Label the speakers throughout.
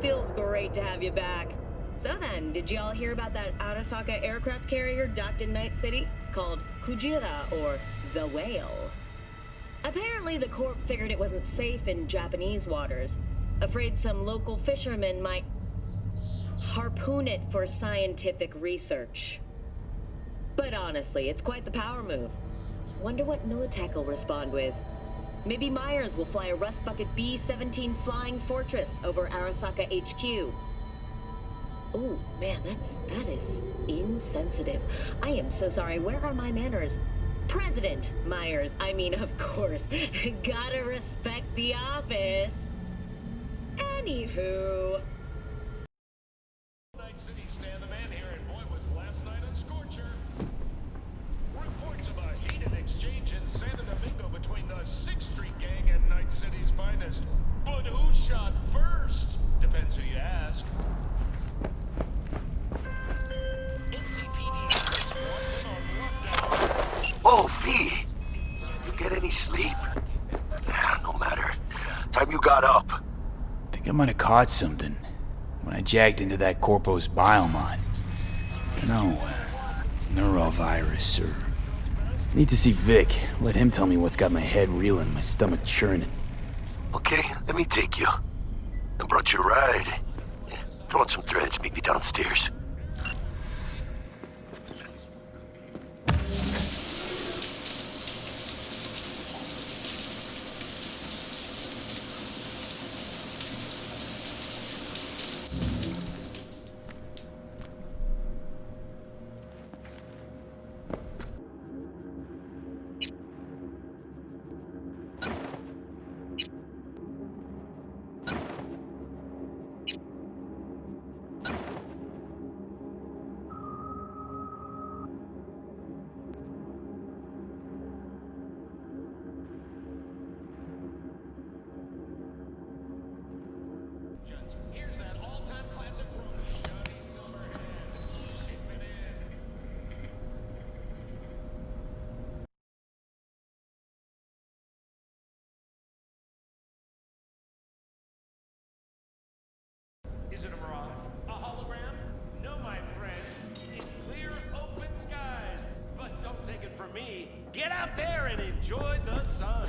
Speaker 1: Feels great to have you back. So then, did you all hear about that Arasaka aircraft carrier docked in Night City? Called Kujira, or the Whale. Apparently the Corp figured it wasn't safe in Japanese waters. Afraid some local fishermen might harpoon it for scientific research. But honestly, it's quite the power move. Wonder what Militech will respond with. Maybe Myers will fly a Rust Bucket B-17 Flying Fortress over Arasaka HQ. Oh, man, that is insensitive. I am so sorry. Where are my manners? President Myers, I mean, of course. Gotta respect the office. Anywho.
Speaker 2: Night City stand the man here, and boy, was last night a scorcher. Reports of a heated exchange in Santo Domingo between the 6th Street gang and Night City's finest. But who shot first? Depends who you ask.
Speaker 3: Oh, V! You get any sleep? No matter. Time you got up.
Speaker 4: Think I might have caught something when I jacked into that Corpo's biomon. Neurovirus, or... Need to see Vic. Let him tell me what's got my head reeling, my stomach churning.
Speaker 3: Okay, let me take you. I brought you a ride. Throw on some threads, meet me downstairs.
Speaker 2: Is it a mirage? A hologram? No, my friends. It's clear, open skies. But don't take it from me. Get out there and enjoy the sun.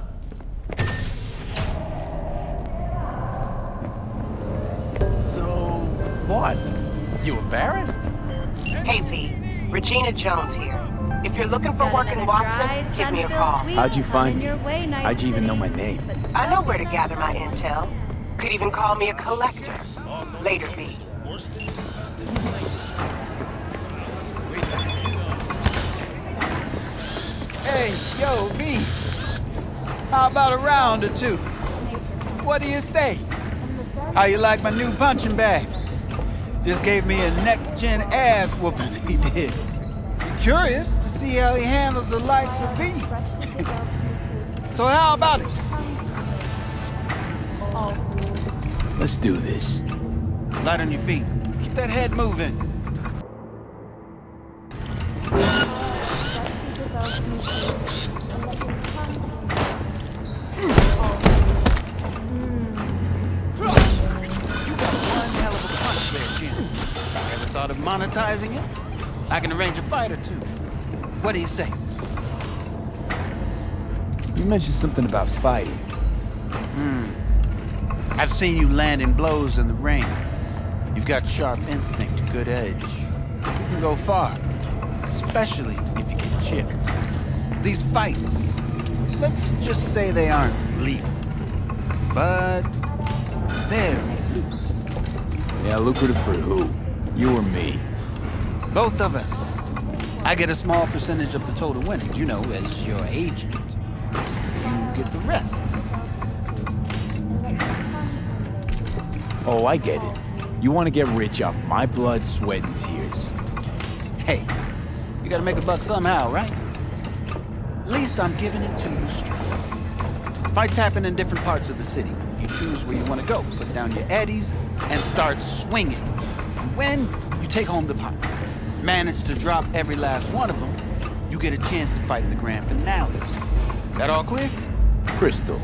Speaker 5: So, what? You embarrassed?
Speaker 6: Hey, V. Regina Jones here. If you're looking for work in Watson, give me a call.
Speaker 4: How'd you find me? How'd you even know my name?
Speaker 6: I know where to gather my intel. Could even call me a collector. Later, V.
Speaker 5: Hey, yo, V. How about a round or two? What do you say? How you like my new punching bag? Just gave me a next-gen ass whooping, he did. Curious to see how he handles the likes of V. So how about it?
Speaker 4: Let's do this.
Speaker 5: Light on your feet. Keep that head moving. You got one hell of a punch there, Jim. Ever thought of monetizing it? I can arrange a fight or two. What do you say?
Speaker 4: You mentioned something about fighting.
Speaker 5: I've seen you landing blows in the ring. You've got sharp instinct, good edge. You can go far, especially if you get chipped. These fights, let's just say they aren't lethal, but very lucrative.
Speaker 4: Yeah, lucrative for who? You or me?
Speaker 5: Both of us. I get a small percentage of the total winnings, you know, as your agent. You get the rest.
Speaker 4: Oh, I get it. You want to get rich off my blood, sweat, and tears.
Speaker 5: Hey, you gotta make a buck somehow, right? At least I'm giving it to you straight. Fights happen in different parts of the city. You choose where you want to go, put down your eddies, and start swinging. And when you take home the pot, manage to drop every last one of them, you get a chance to fight in the grand finale. That all clear?
Speaker 4: Crystal.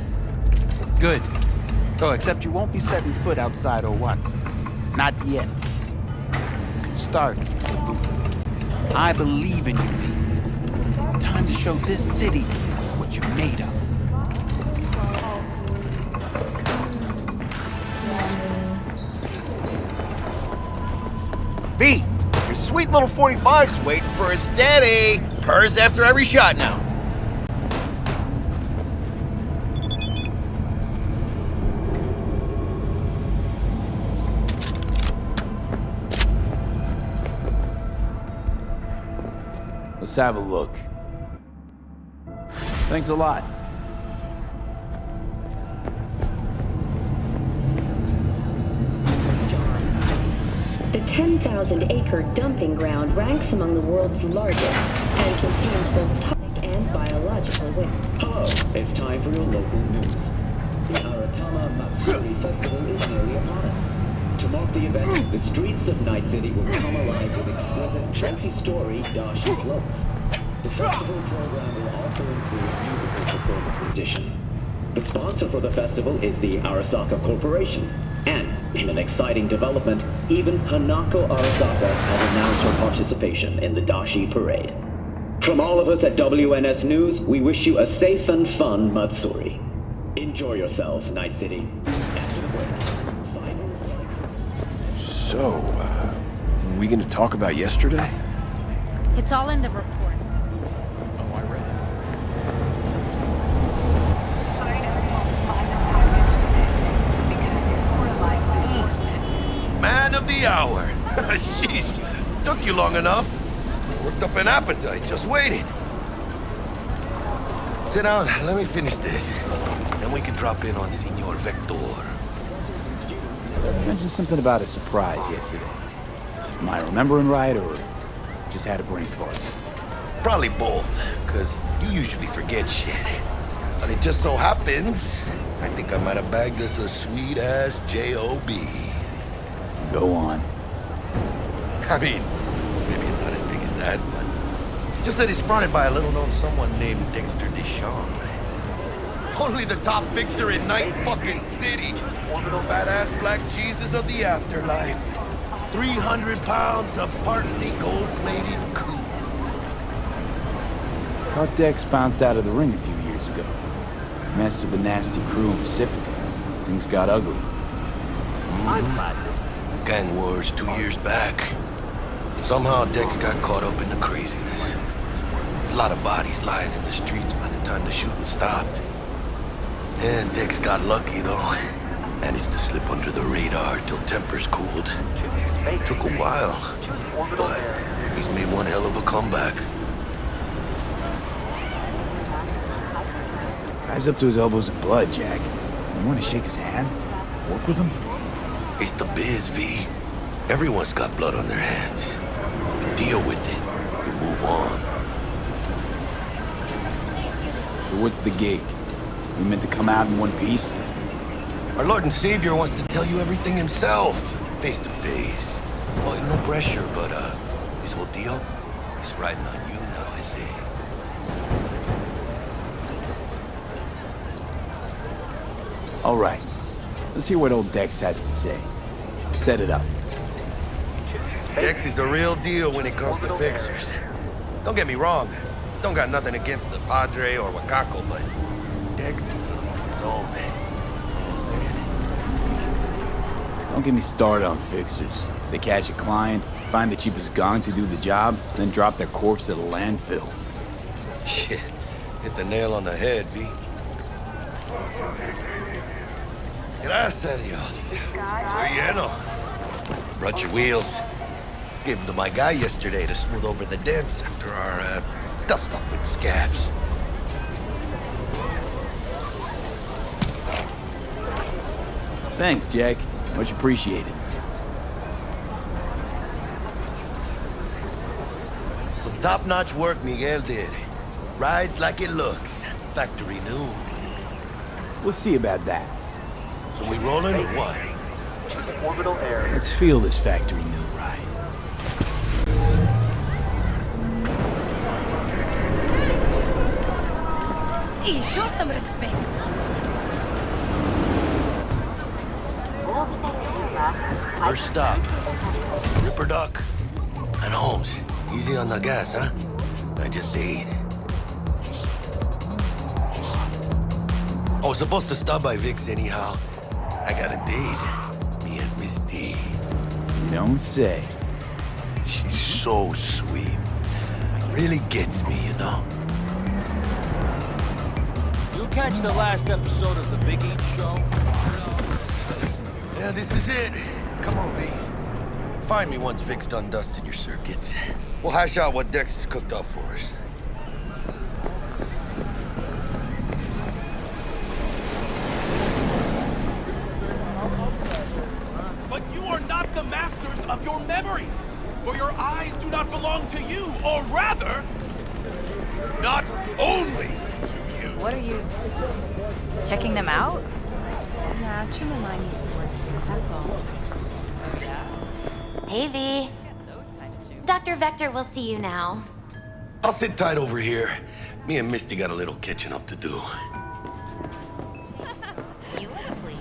Speaker 5: Good. Oh, except you won't be setting foot outside or what? Not yet. You can start with the loop. I believe in you, V. Time to show this city what you're made of.
Speaker 7: V, your sweet little 45's waiting for its daddy. Purrs after every shot now.
Speaker 4: Let's have a look. Thanks a lot.
Speaker 1: The 10,000-acre dumping ground ranks among the world's largest and contains both toxic and biological waste.
Speaker 8: Hello, it's time for your local news. The Aratama Matsuri Festival is nearly upon us. To mark the event, the streets of Night City will come alive with exquisite, multi-story dashi floats. The festival program will also include musical performance edition. The sponsor for the festival is the Arasaka Corporation. And, in an exciting development, even Hanako Arasaka has announced her participation in the Dashi Parade. From all of us at WNS News, we wish you a safe and fun Matsuri. Enjoy yourselves, Night City. After the break,
Speaker 3: So, we gonna talk about yesterday?
Speaker 9: It's all in the report.
Speaker 5: Oh, I read it.
Speaker 3: Man of the hour. Jeez, took you long enough. Worked up an appetite, just waiting. Sit down, let me finish this. Then we can drop in on Senor Viktor.
Speaker 4: You mentioned something about a surprise yesterday. Am I remembering right, or just had a brain fart?
Speaker 3: Probably both, because you usually forget shit. But it just so happens, I think I might have bagged us a sweet-ass J.O.B.
Speaker 4: Go on.
Speaker 3: I mean, maybe it's not as big as that, but just that it's fronted by a little-known someone named Dexter DeShawn. Only the top fixer in Night fucking City. Fat-ass black Jesus of the afterlife. 300 pounds of partly gold-plated coup.
Speaker 4: Thought Dex bounced out of the ring a few years ago. Mastered the nasty crew in Pacifica. Things got ugly.
Speaker 3: Gang wars 2 years back. Somehow Dex got caught up in the craziness. A lot of bodies lying in the streets by the time the shooting stopped. And Dex got lucky, though. Managed to slip under the radar till tempers cooled. Took a while, but he's made one hell of a comeback.
Speaker 4: Guy's up to his elbows in blood, Jack. You want to shake his hand? Work with him?
Speaker 3: It's the biz, V. Everyone's got blood on their hands. You deal with it. You move on.
Speaker 4: So what's the gig? We meant to come out in one piece?
Speaker 3: Our Lord and Savior wants to tell you everything himself, face to face. Well, no pressure, but this whole deal is riding on you now, I say.
Speaker 4: All right. Let's hear what old Dex has to say. Set it up.
Speaker 3: Dex is a real deal when it comes to fixers. Don't get me wrong. Don't got nothing against the Padre or Wakako, but Dex is his own man.
Speaker 4: Don't get me started on fixers. They catch a client, find the cheapest gong to do the job, then drop their corpse at a landfill.
Speaker 3: Shit. Hit the nail on the head, V. Gracias a Dios. Muy lleno. Brought your wheels. Gave them to my guy yesterday to smooth over the dents after our dust-up with the scabs.
Speaker 4: Thanks, Jack. Much appreciated.
Speaker 3: Some top-notch work Miguel did. Rides like it looks. Factory new.
Speaker 4: We'll see about that.
Speaker 3: So we rolling or what?
Speaker 4: Let's feel this factory new ride.
Speaker 9: Hey, show some respect.
Speaker 3: First stop. Ripper Doc. And Holmes. Easy on the gas, huh? I just ate. I was supposed to stop by Vic's anyhow. I got a date. Me and Miss T.
Speaker 4: You don't say.
Speaker 3: She's so sweet. Really gets me, you know.
Speaker 10: You catch the last episode of the Big Eat Show?
Speaker 3: Yeah, this is it. Come on, V. Find me once Vic's done dusting your circuits. We'll hash out what Dex has cooked up for us.
Speaker 11: But you are not the masters of your memories, for your eyes do not belong to you, or rather, not only to you.
Speaker 9: What are you... checking them out? Nah, Trim and mine used to work here, that's all.
Speaker 12: Hey, V. Dr. Vector will see you now.
Speaker 3: I'll sit tight over here. Me and Misty got a little catching up to do.
Speaker 12: You look pleased.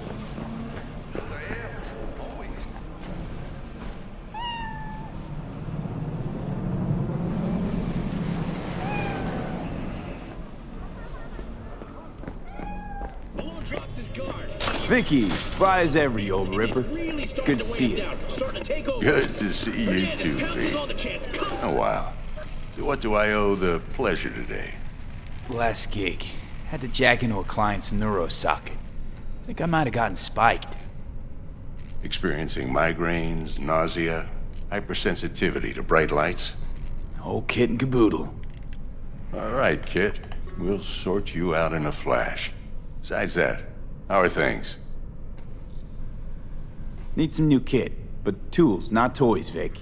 Speaker 4: Vicky, spry as ever, you old Ripper. It's good to see you.
Speaker 13: Good to see you too, V. Oh, wow. What do I owe the pleasure today?
Speaker 4: Last gig. Had to jack into a client's neuro socket. Think I might have gotten spiked.
Speaker 13: Experiencing migraines, nausea, hypersensitivity to bright lights?
Speaker 4: Whole kit and caboodle.
Speaker 13: All right, kid. We'll sort you out in a flash. Besides that, how are things?
Speaker 4: Need some new kit, but tools, not toys, Vic.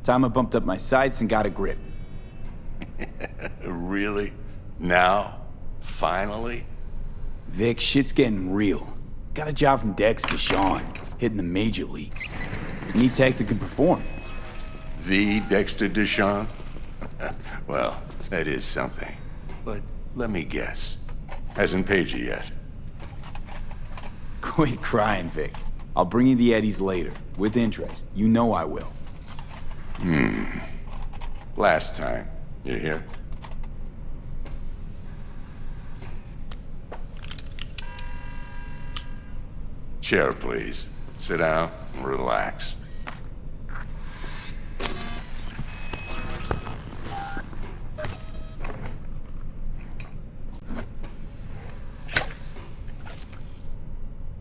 Speaker 4: Time I bumped up my sights and got a grip.
Speaker 13: Really? Now? Finally?
Speaker 4: Vic, shit's getting real. Got a job from Dexter DeShawn, hitting the major leagues. Need tech that can perform.
Speaker 13: The Dexter DeShawn? Well, that is something. But let me guess. Hasn't paid you yet.
Speaker 4: Quit crying, Vic. I'll bring you the eddies later, with interest. You know I will.
Speaker 13: Last time. You hear? Chair, please. Sit down and relax.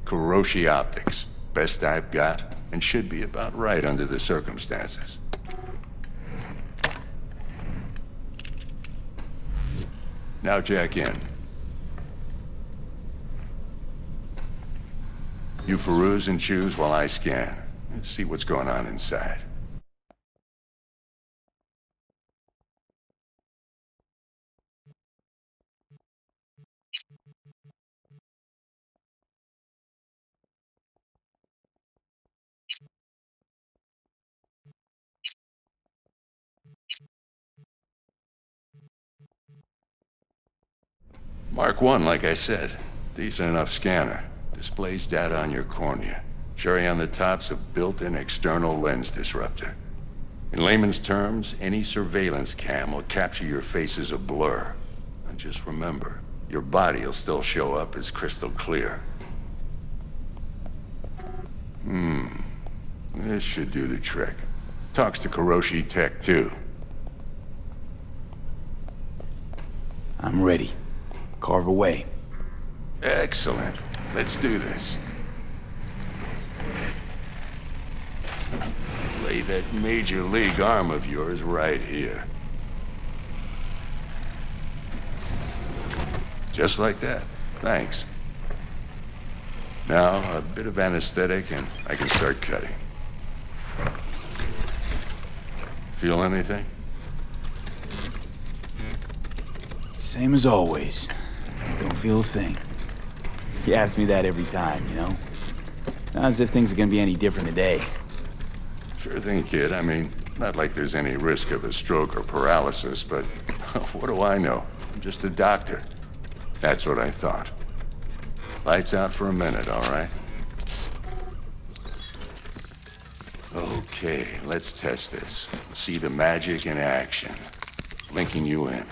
Speaker 13: Kuroshi Optics. Best I've got, and should be about right under the circumstances. Now jack in. You peruse and choose while I scan. See what's going on inside. Mark 1, like I said. Decent enough scanner. Displays data on your cornea. Cherry on the top's a built-in external lens disruptor. In layman's terms, any surveillance cam will capture your face as a blur. And just remember, your body will still show up as crystal clear. This should do the trick. Talks to Kuroshi Tech, too.
Speaker 4: I'm ready. Carve away.
Speaker 13: Excellent. Let's do this. Lay that major league arm of yours right here. Just like that. Thanks. Now, a bit of anesthetic and I can start cutting. Feel anything?
Speaker 4: Same as always. Don't feel a thing. You ask me that every time, you know? Not as if things are gonna be any different today.
Speaker 13: Sure thing, kid. I mean, not like there's any risk of a stroke or paralysis, but what do I know? I'm just a doctor. That's what I thought. Lights out for a minute, all right? Okay, let's test this. See the magic in action. Linking you in.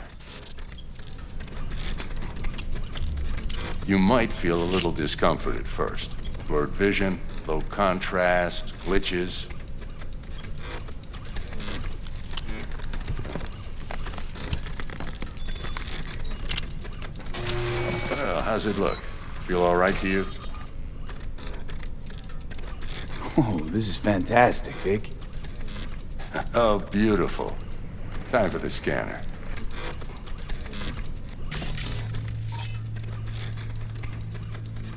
Speaker 13: You might feel a little discomfort at first. Blurred vision, low contrast, glitches. Well, how's it look? Feel all right to you?
Speaker 4: Oh, this is fantastic, Vic.
Speaker 13: Oh, beautiful. Time for the scanner.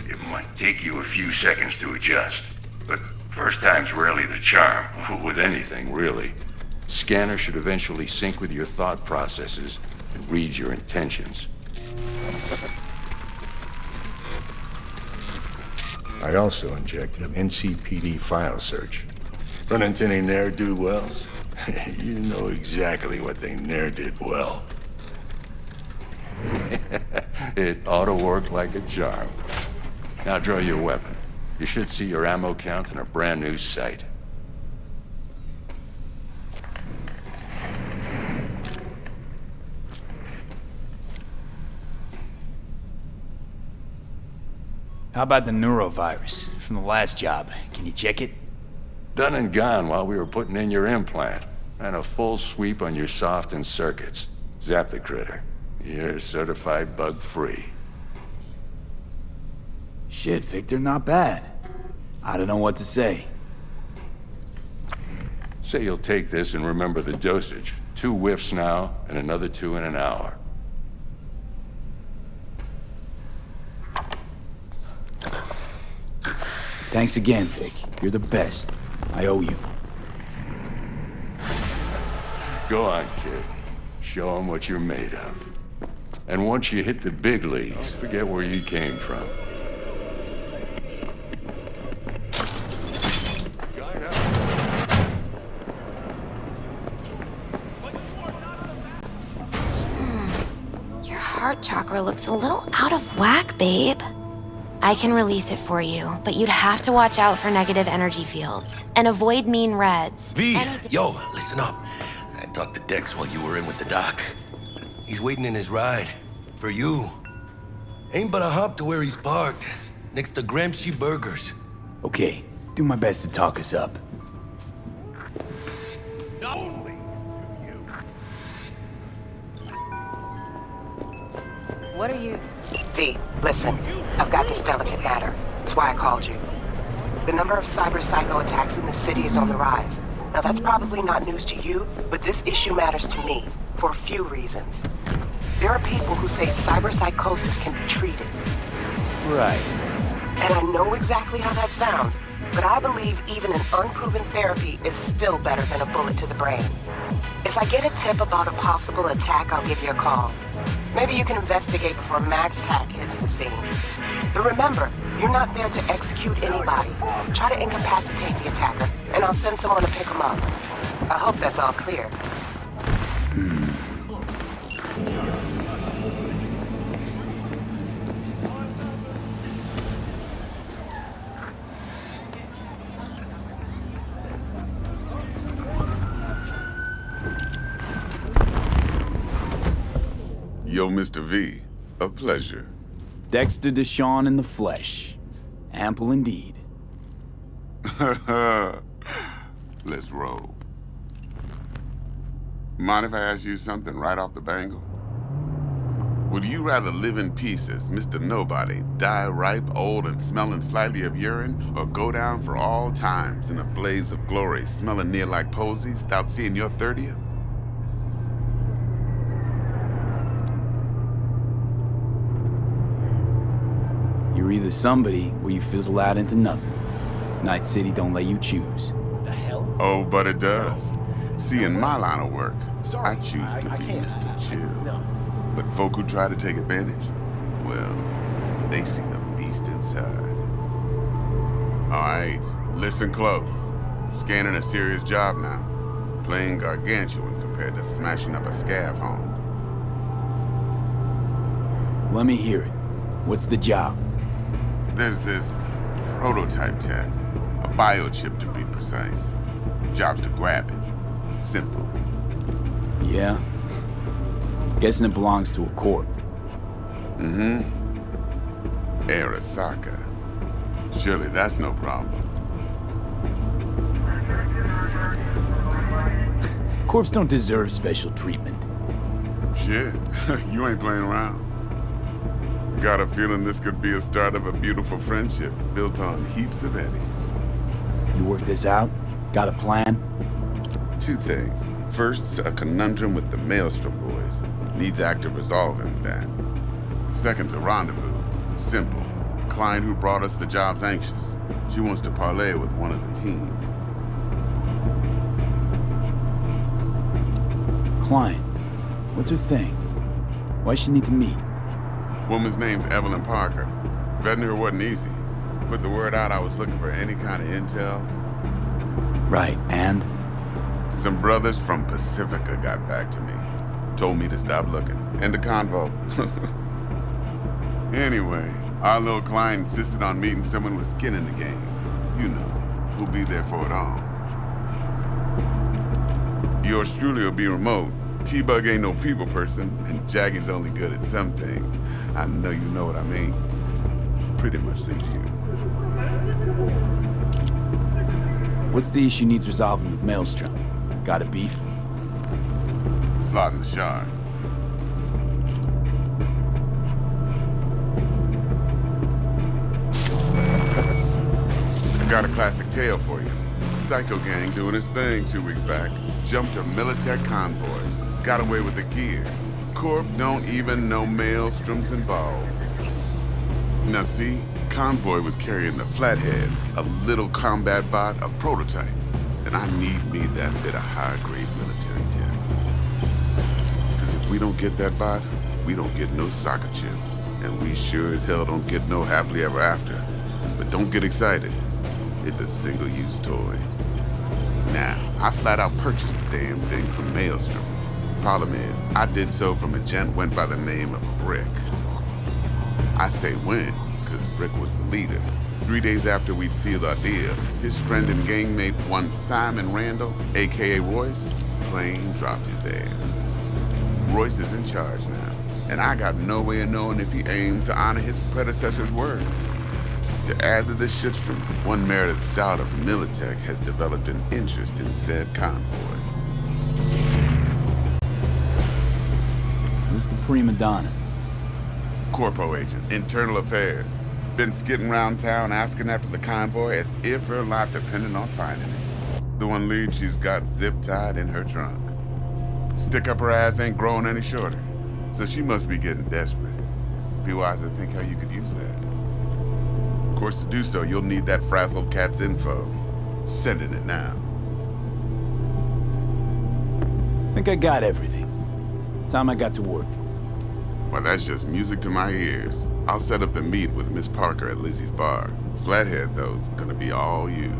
Speaker 13: It might take you a few seconds to adjust, but first time's rarely the charm, with anything, really. Scanner should eventually sync with your thought processes and read your intentions. I also injected an NCPD file search. Run into any ne'er-do-wells? You know exactly what they ne'er did well. It ought to work like a charm. Now draw your weapon. You should see your ammo count in a brand new sight.
Speaker 4: How about the neurovirus from the last job? Can you check it?
Speaker 13: Done and gone while we were putting in your implant. And a full sweep on your soft and circuits. Zap the critter. You're certified bug-free.
Speaker 4: Shit, Victor, not bad. I don't know what to say.
Speaker 13: Say you'll take this and remember the dosage. 2 whiffs now, and another 2 in an hour.
Speaker 4: Thanks again, Vic. You're the best. I owe you.
Speaker 13: Go on, kid. Show them what you're made of. And once you hit the big leagues, forget where you came from.
Speaker 12: Your heart chakra looks a little out of whack, babe. I can release it for you, but you'd have to watch out for negative energy fields and avoid mean reds.
Speaker 3: V, yo, listen up. I talked to Dex while you were in with the doc. He's waiting in his ride. For you. Ain't but a hop to where he's parked. Next to Gramsci Burgers.
Speaker 4: Okay, do my best to talk us up.
Speaker 9: What are you...
Speaker 6: V, listen. I've got this delicate matter. That's why I called you. The number of cyber psycho attacks in the city is on the rise. Now that's probably not news to you, but this issue matters to me for a few reasons. There are people who say cyber psychosis can be treated.
Speaker 4: Right.
Speaker 6: And I know exactly how that sounds, but I believe even an unproven therapy is still better than a bullet to the brain. If I get a tip about a possible attack, I'll give you a call. Maybe you can investigate before Max Tack hits the scene. But remember, you're not there to execute anybody. Try to incapacitate the attacker, and I'll send someone to pick him up. I hope that's all clear.
Speaker 14: Yo, Mr. V, a pleasure.
Speaker 4: Dexter DeShawn in the flesh. Ample indeed.
Speaker 14: Let's roll. Mind if I ask you something right off the bangle? Would you rather live in pieces, Mr. Nobody, die ripe, old, and smelling slightly of urine, or go down for all times in a blaze of glory, smelling near like posies, without seeing your 30th?
Speaker 4: You're either somebody or you fizzle out into nothing. Night City don't let you choose.
Speaker 14: The hell? Oh, but it does. See, in my line of work, I choose to be Mr. Chill. No. But folk who try to take advantage, well, they see the beast inside. All right, listen close. Scanning a serious job now. Playing gargantuan compared to smashing up a scav home.
Speaker 4: Let me hear it. What's the job?
Speaker 14: There's this prototype tech, a biochip to be precise. Job's to grab it. Simple.
Speaker 4: Yeah? Guessing it belongs to a corp.
Speaker 14: Mm-hmm. Arasaka. Surely that's no problem.
Speaker 4: Corps don't deserve special treatment.
Speaker 14: Shit, you ain't playing around. Got a feeling this could be a start of a beautiful friendship built on heaps of eddies.
Speaker 4: You work this out? Got a plan?
Speaker 14: Two things. First, a conundrum with the Maelstrom boys. Needs active resolving that. Second, a rendezvous. Simple. Client who brought us the job's anxious. She wants to parlay with one of the team.
Speaker 4: Client? What's her thing? Why she need to meet?
Speaker 14: Woman's name's Evelyn Parker. Vetting her wasn't easy. Put the word out I was looking for any kind of intel.
Speaker 4: Right, and?
Speaker 14: Some brothers from Pacifica got back to me. Told me to stop looking. End of convo. Anyway, our little client insisted on meeting someone with skin in the game. You know, who'll be there for it all. Yours truly will be remote. T-Bug ain't no people person, and Jaggie's only good at some things. I know you know what I mean. Pretty much leaves you.
Speaker 4: What's the issue needs resolving with Maelstrom? Got a beef?
Speaker 14: Slot in the shard. Got a classic tale for you. Psycho gang doing his thing 2 weeks back. Jumped a Militech convoy. Got away with the gear. Corp don't even know Maelstrom's involved. Now see, convoy was carrying the Flathead, a little combat bot, a prototype. And I need me that bit of high-grade military tech. Because if we don't get that bot, we don't get no soccer chip. And we sure as hell don't get no happily ever after. But don't get excited. It's a single-use toy. Now, I flat out purchased the damn thing from Maelstrom. Problem is, I did so from a gent went by the name of Brick. I say when, because Brick was the leader. 3 days after we'd sealed our deal, his friend and gangmate, one Simon Randall, aka Royce, plain dropped his ass. Royce is in charge now, and I got no way of knowing if he aims to honor his predecessor's word. To add to this shitstorm, one merited stout of Militech has developed an interest in said convoy.
Speaker 4: Who's the prima donna?
Speaker 14: Corpo agent, internal affairs. Been skidding around town asking after the convoy as if her life depended on finding it. The one lead she's got zip-tied in her trunk. Stick up her ass ain't growing any shorter, so she must be getting desperate. Be wise to think how you could use that. Of course, to do so, you'll need that frazzled cat's info. Sending it now.
Speaker 4: Think I got everything. Time I got to work.
Speaker 14: Well, that's just music to my ears. I'll set up the meet with Miss Parker at Lizzie's bar. Flathead, though's gonna be all you.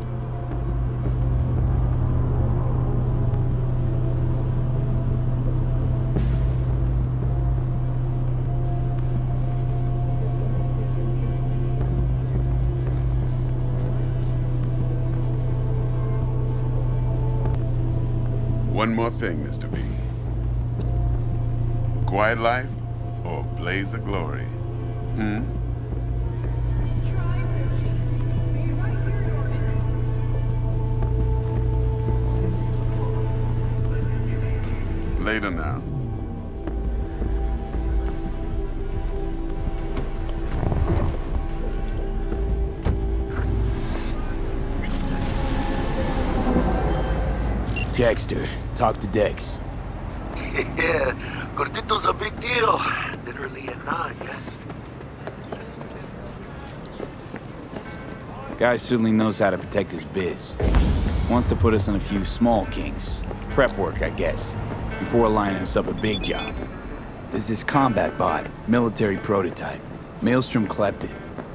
Speaker 14: One more thing, Mr. V. Quiet life or blaze of glory? Later now.
Speaker 4: Dexter, talk to Dex.
Speaker 3: Yeah, Gordito's a big deal. Literally and not, yeah.
Speaker 4: Guy certainly knows how to protect his biz. Wants to put us on a few small kinks. Prep work, I guess. Before lining us up a big job. There's this combat bot, military prototype. Maelstrom clept it.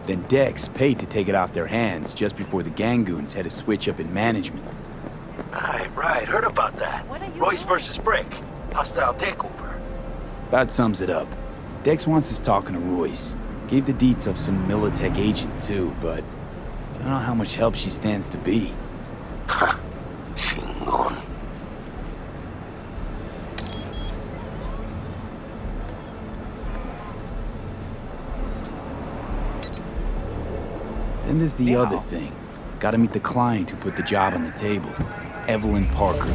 Speaker 4: Then Dex paid to take it off their hands just before the Gangoons had a switch up in management.
Speaker 3: Right, heard about that. Royce versus Brick. Hostile takeover.
Speaker 4: About sums it up. Dex wants us talking to Royce. Gave the deets of some Militech agent too, but I don't know how much help she stands to be.
Speaker 3: She
Speaker 4: Then there's the other thing. Gotta meet the client who put the job on the table. Evelyn Parker.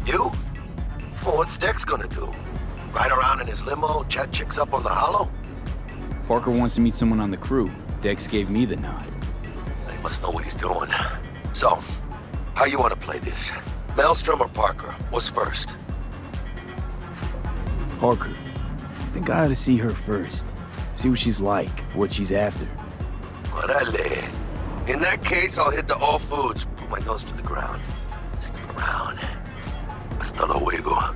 Speaker 3: You? Well, what's Dex gonna do? Ride around in his limo, chat chicks up on the hollow?
Speaker 4: Parker wants to meet someone on the crew. Dex gave me the nod.
Speaker 3: He must know what he's doing. So, how you want to play this? Maelstrom or Parker? What's first?
Speaker 4: Parker. I think I ought to see her first. See what she's like, what she's after.
Speaker 3: Orale. In that case, I'll hit the all foods, put my nose to the ground. Sniff around. Hasta luego.